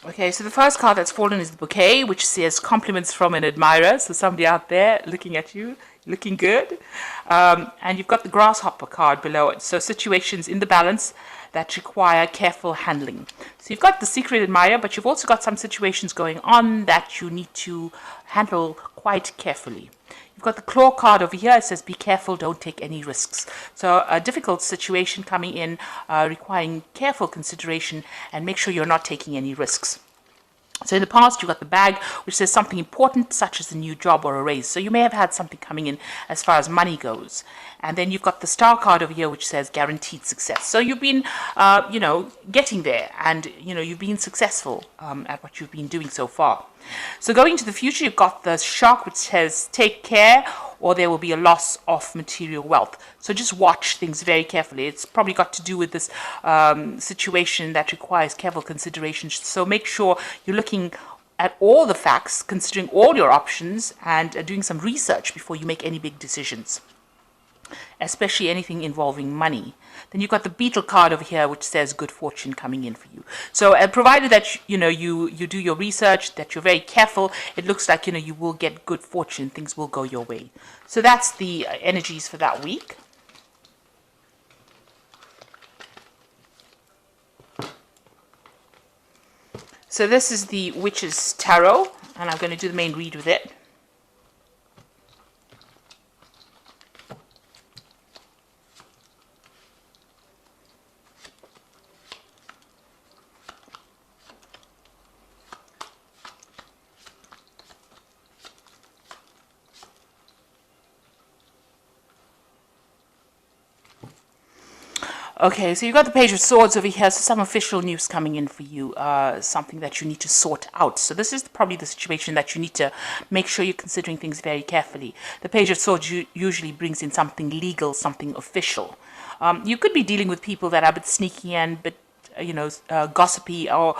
Okay, so the first card that's fallen is the bouquet, which says compliments from an admirer. So somebody out there looking at you, looking good. And you've got the grasshopper card below it. So situations in the balance that require careful handling. So you've got the secret admirer, but you've also got some situations going on that you need to handle quite carefully. You've got the claw card over here. It says, be careful, don't take any risks. So a difficult situation coming in, requiring careful consideration, and make sure you're not taking any risks. So in the past, you got the bag, which says something important, such as a new job or a raise. So you may have had something coming in as far as money goes. And then you've got the star card over here, which says guaranteed success. So you've been, getting there, and, you've been successful at what you've been doing so far. So going into the future, you've got the shark, which says take care, or there will be a loss of material wealth. So just watch things very carefully. It's probably got to do with this situation that requires careful consideration. So make sure you're looking at all the facts, considering all your options, and doing some research before you make any big decisions, especially anything involving money. Then you've got the beetle card over here, which says good fortune coming in for you. So provided that you do your research, that you're very careful, it looks like you will get good fortune, things will go your way. So that's the energies for that week. So this is the Witch's Tarot, and I'm going to do the main read with it. Okay, so you've got the Page of Swords over here, so some official news coming in for you, something that you need to sort out. So this is probably the situation that you need to make sure you're considering things very carefully. The Page of Swords usually brings in something legal, something official. You could be dealing with people that are a bit sneaky and a bit gossipy, or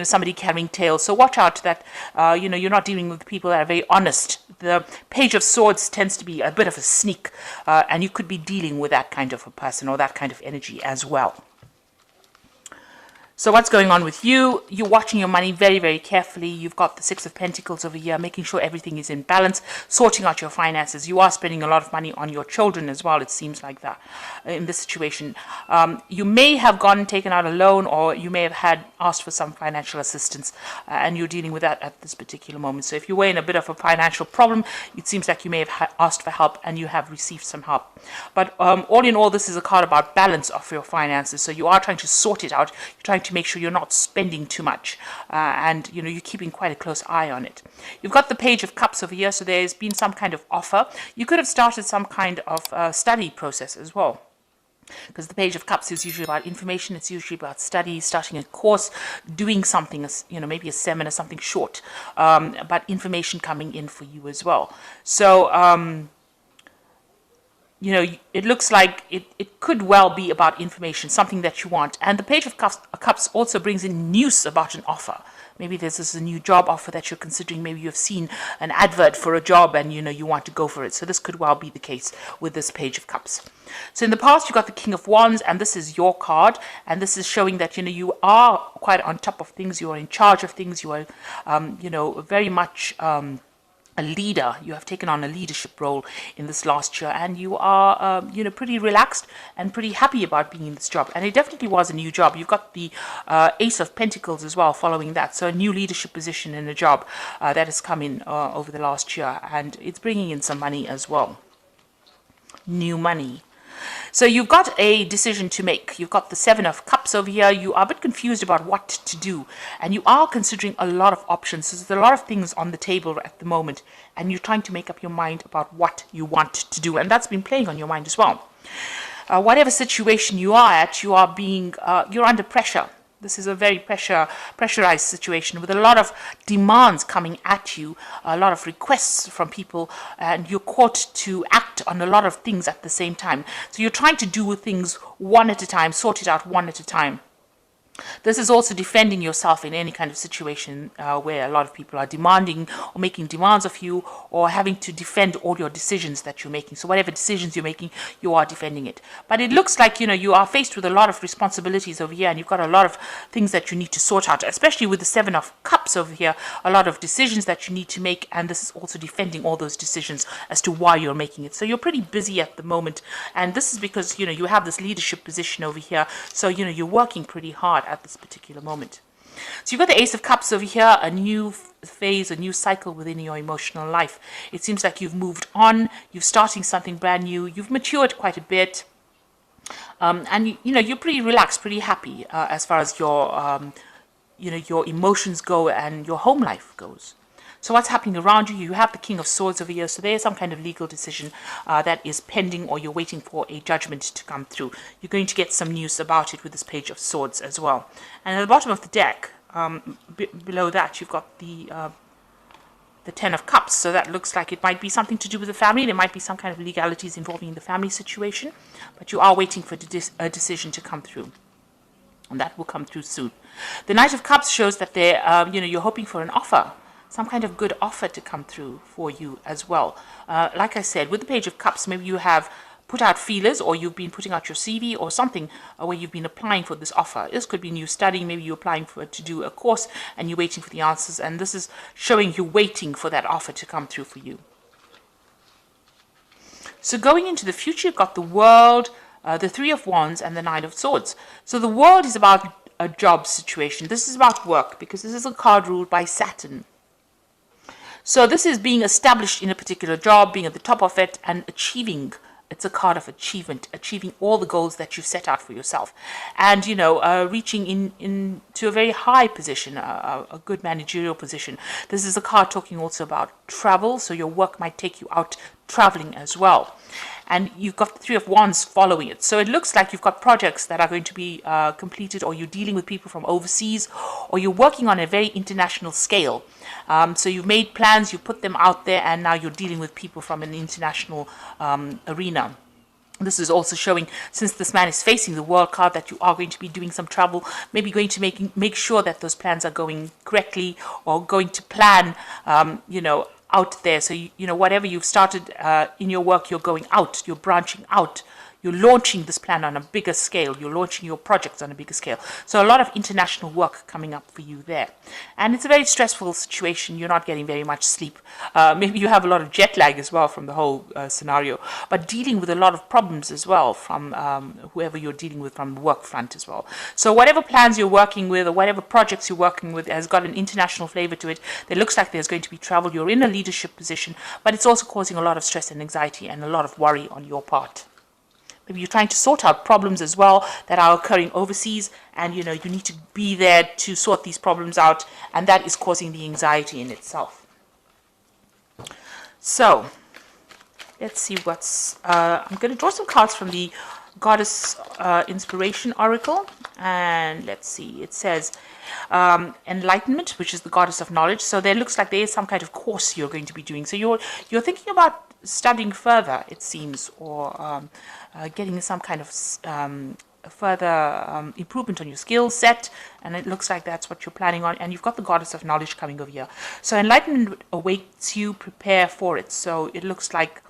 somebody carrying tales. So watch out that you're not dealing with people that are very honest. The Page of Swords tends to be a bit of a sneak, and you could be dealing with that kind of a person or that kind of energy as well. So what's going on with you? You're watching your money very, very carefully. You've got the Six of Pentacles over here, making sure everything is in balance, sorting out your finances. You are spending a lot of money on your children as well, it seems like that, in this situation. You may have taken out a loan, or you may have asked for some financial assistance, and you're dealing with that at this particular moment. So if you were in a bit of a financial problem, it seems like you may have asked for help, and you have received some help. But all in all, this is a card about balance of your finances. So you are trying to sort it out. You're trying to make sure you're not spending too much, and you're keeping quite a close eye on it. You've got the Page of Cups over here, so there's been some kind of offer. You could have started some kind of study process as well, because the Page of Cups is usually about information. It's usually about study, starting a course, doing something, maybe a seminar, something short, but information coming in for you as well. So it looks like it could well be about information, something that you want. And the Page of Cups also brings in news about an offer. Maybe there's a new job offer that you're considering. Maybe you've seen an advert for a job and you want to go for it. So this could well be the case with this Page of Cups. So in the past, you got the King of Wands, and this is your card. And this is showing that you are quite on top of things. You are in charge of things. You are very much a leader. You have taken on a leadership role in this last year, and you are pretty relaxed and pretty happy about being in this job. And it definitely was a new job. You've got the Ace of Pentacles as well following that, so a new leadership position in a job that has come in over the last year, and it's bringing in some money as well, new money. So you've got a decision to make. You've got the Seven of Cups over here. You are a bit confused about what to do, and you are considering a lot of options. So there's a lot of things on the table at the moment, and you're trying to make up your mind about what you want to do, and that's been playing on your mind as well. Whatever situation you are at, you're under pressure. This is a very pressurized situation with a lot of demands coming at you, a lot of requests from people, and you're caught to act on a lot of things at the same time. So you're trying to do things one at a time, sort it out one at a time. This is also defending yourself in any kind of situation where a lot of people are demanding or making demands of you, or having to defend all your decisions that you're making. So whatever decisions you're making, you are defending it. But it looks like, you are faced with a lot of responsibilities over here, and you've got a lot of things that you need to sort out, especially with the Seven of Cups over here, a lot of decisions that you need to make, and this is also defending all those decisions as to why you're making it. So you're pretty busy at the moment, and this is because, you have this leadership position over here, so, you're working pretty hard at this particular moment. So you've got the Ace of Cups over here, a new phase, a new cycle within your emotional life. It seems like you've moved on, you're starting something brand new, you've matured quite a bit, and you're pretty relaxed, pretty happy as far as your your emotions go and your home life goes. So what's happening around you? You have the King of Swords over here. So there's some kind of legal decision that is pending, or you're waiting for a judgment to come through. You're going to get some news about it with this Page of Swords as well. And at the bottom of the deck, below that, you've got the Ten of Cups. So that looks like it might be something to do with the family. There might be some kind of legalities involving the family situation. But you are waiting for a decision to come through. And that will come through soon. The Knight of Cups shows that you're hoping for an offer. Some kind of good offer to come through for you as well. Like I said, with the Page of Cups, maybe you have put out feelers, or you've been putting out your CV or something where you've been applying for this offer. This could be new studying. Maybe you're applying to do a course and you're waiting for the answers. And this is showing you waiting for that offer to come through for you. So going into the future, you've got the World, the Three of Wands, and the Nine of Swords. So the World is about a job situation. This is about work, because this is a card ruled by Saturn. So this is being established in a particular job, being at the top of it, and achieving. It's a card of achievement, achieving all the goals that you've set out for yourself. And, reaching into a very high position, a good managerial position. This is a card talking also about travel, so your work might take you out traveling as well. And you've got the Three of Wands following it. So it looks like you've got projects that are going to be completed, or you're dealing with people from overseas, or you're working on a very international scale. So you've made plans, you put them out there, and now you're dealing with people from an international arena. This is also showing, since this man is facing the World card, that you are going to be doing some travel, maybe going to make sure that those plans are going correctly, or going to plan, out there. So, whatever you've started in your work, you're going out, you're branching out, you're launching this plan on a bigger scale, you're launching your projects on a bigger scale. So a lot of international work coming up for you there. And it's a very stressful situation. You're not getting very much sleep. Maybe you have a lot of jet lag as well from the whole scenario, but dealing with a lot of problems as well from whoever you're dealing with from the work front as well. So whatever plans you're working with, or whatever projects you're working with, has got an international flavor to it. It looks like there's going to be travel. You're in a leadership position, but it's also causing a lot of stress and anxiety and a lot of worry on your part. Maybe you're trying to sort out problems as well that are occurring overseas, and you need to be there to sort these problems out, and that is causing the anxiety in itself. So let's see what's I'm going to draw some cards from the Goddess Inspiration Oracle, and let's see. It says enlightenment, which is the goddess of knowledge. So there looks like there is some kind of course you're going to be doing. So you're thinking about studying further, it seems, or getting some kind of further improvement on your skill set, and it looks like that's what you're planning on. And you've got the goddess of knowledge coming over here. So enlightenment awaits you, prepare for it. So it looks like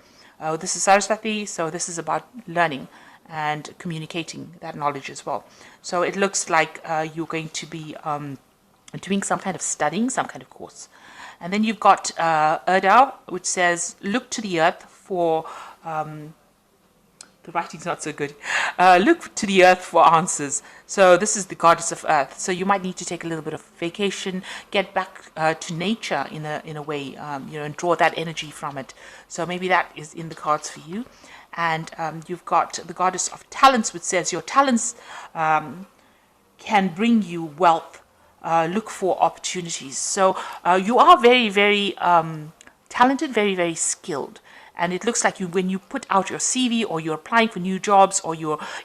this is Saraswati, so this is about learning and communicating that knowledge as well. So it looks like you're going to be doing some kind of studying, some kind of course. And then you've got Erdau, which says, look to the earth for, the writing's not so good, look to the earth for answers. So this is the goddess of earth. So you might need to take a little bit of vacation, get back to nature in a way, and draw that energy from it. So maybe that is in the cards for you. And you've got the goddess of talents, which says your talents can bring you wealth. Look for opportunities. So you are very, very talented, very, very skilled. And it looks like when you put out your CV, or you're applying for new jobs, or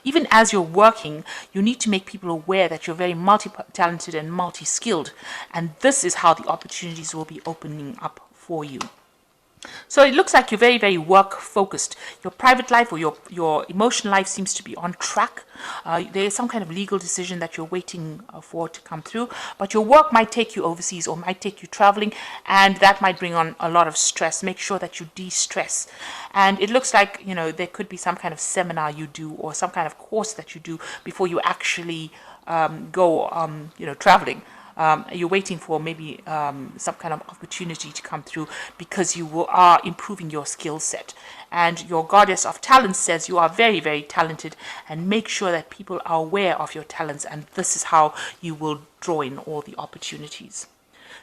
even as you're working, you need to make people aware that you're very multi-talented and multi-skilled. And this is how the opportunities will be opening up for you. So it looks like you're very, very work focused. Your private life or your emotional life seems to be on track. There is some kind of legal decision that you're waiting for to come through, but your work might take you overseas or might take you traveling, and that might bring on a lot of stress. Make sure that you de-stress. And it looks like, you know, there could be some kind of seminar you do or some kind of course that you do before you actually go, you know, traveling. You're waiting for maybe some kind of opportunity to come through because you are improving your skill set. And your goddess of talents says you are very, very talented, and make sure that people are aware of your talents, and this is how you will draw in all the opportunities.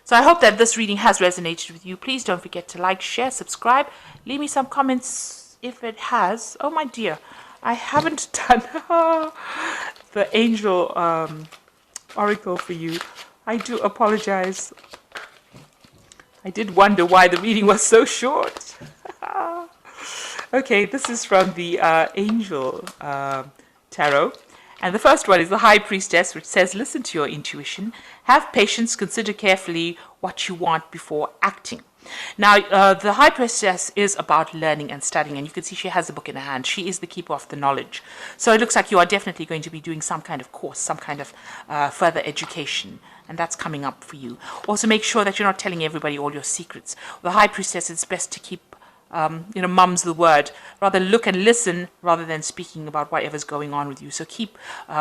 So I hope that this reading has resonated with you. Please don't forget to like, share, subscribe. Leave me some comments if it has. Oh my dear, I haven't done the angel oracle for you. I do apologize. I did wonder why the reading was so short. Okay, this is from the Angel Tarot. And the first one is the High Priestess, which says, listen to your intuition. Have patience, consider carefully what you want before acting. Now, the High Priestess is about learning and studying, and you can see she has a book in her hand. She is the keeper of the knowledge. So it looks like you are definitely going to be doing some kind of course, some kind of further education, and that's coming up for you. Also, make sure that you're not telling everybody all your secrets. The High Priestess, it's best to keep, you know, mum's the word. Rather look and listen rather than speaking about whatever's going on with you. So keep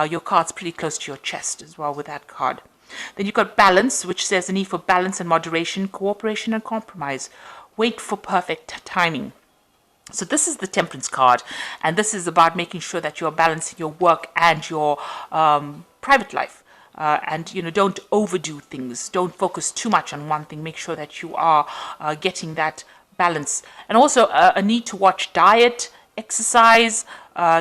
your cards pretty close to your chest as well with that card. Then you've got balance, which says the need for balance and moderation, cooperation and compromise. Wait for perfect timing. So this is the Temperance card, and this is about making sure that you're balancing your work and your private life. And, you know, don't overdo things. Don't focus too much on one thing. Make sure that you are getting that balance. And also a need to watch diet, exercise,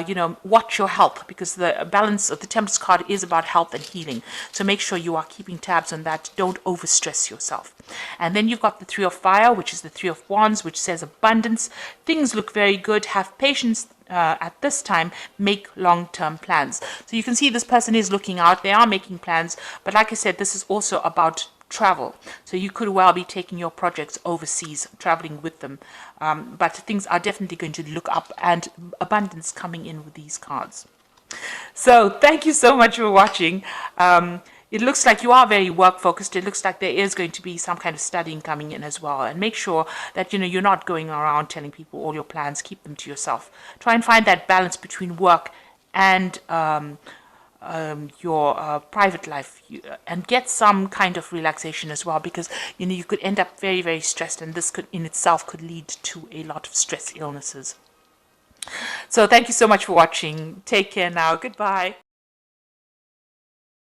you know, watch your health, because the balance of the Temperance card is about health and healing. So make sure you are keeping tabs on that. Don't overstress yourself. And then you've got the Three of Fire, which is the Three of Wands, which says abundance. Things look very good. Have patience at this time. Make long-term plans. So you can see this person is looking out. They are making plans. But like I said, this is also about travel. So you could well be taking your projects overseas, traveling with them. But things are definitely going to look up, and abundance coming in with these cards. So thank you so much for watching. It looks like you are very work focused. It looks like there is going to be some kind of studying coming in as well. And make sure that, you know, you're not going around telling people all your plans. Keep them to yourself. Try and find that balance between work and your private life, and get some kind of relaxation as well, because, you know, you could end up very, very stressed, and this could in itself could lead to a lot of stress illnesses. So thank you so much for watching. Take care now. Goodbye.